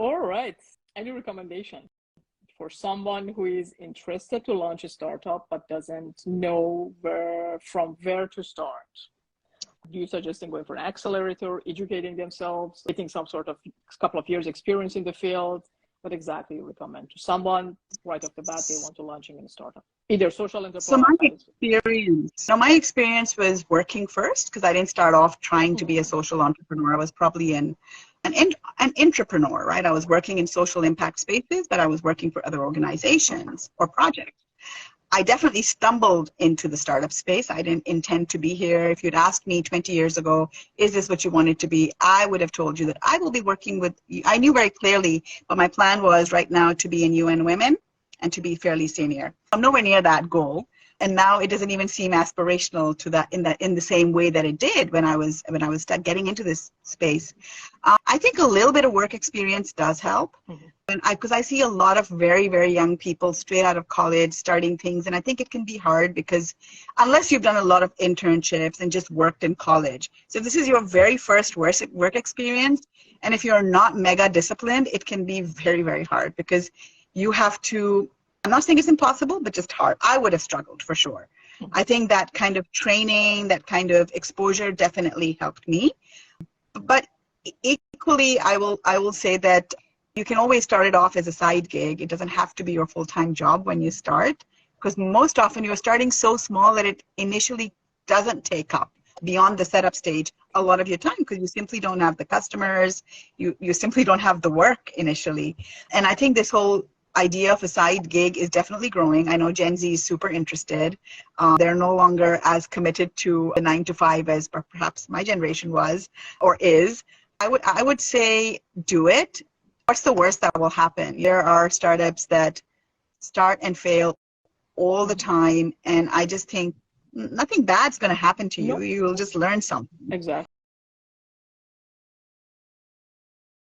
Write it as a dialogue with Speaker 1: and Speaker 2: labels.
Speaker 1: All right. Any recommendation for someone who is interested to launch a startup but doesn't know from where to start? Do you suggest them going for an accelerator, educating themselves, getting some sort of couple of years experience in the field? What exactly you recommend to someone right off the bat they want to launching in a startup? Either social
Speaker 2: So
Speaker 1: enterprise.
Speaker 2: my experience was working first, because I didn't start off trying to be a social entrepreneur. I was probably an entrepreneur, right? I was working in social impact spaces, but I was working for other organizations or projects. I definitely stumbled into the startup space. I didn't intend to be here. If you'd asked me 20 years ago, is this what you wanted to be? I would have told you that I will be working with, I knew very clearly, but my plan was right now to be in UN Women and to be fairly senior. I'm nowhere near that goal. And now it doesn't even seem aspirational to that in the same way that it did when I was getting into this space. I think a little bit of work experience does help. Because I see a lot of very, very young people straight out of college starting things. And I think it can be hard because unless you've done a lot of internships and just worked in college. So if this is your very first work experience, and if you're not mega disciplined, it can be very, very hard because you have to, I'm not saying it's impossible, but just hard. I would have struggled for sure. I think that kind of training, that kind of exposure definitely helped me. But equally, I will say that you can always start it off as a side gig. It doesn't have to be your full-time job when you start, because most often you're starting so small that it initially doesn't take up beyond the setup stage a lot of your time because you simply don't have the customers, you simply don't have the work initially. And I think this whole idea of a side gig is definitely growing. I know Gen Z is super interested. They're no longer as committed to a 9 to 5 as perhaps my generation was or is. I would say do it. What's the worst that will happen? There are startups that start and fail all the time, and I just think nothing bad's going to happen to you. You will just learn something.
Speaker 1: Exactly.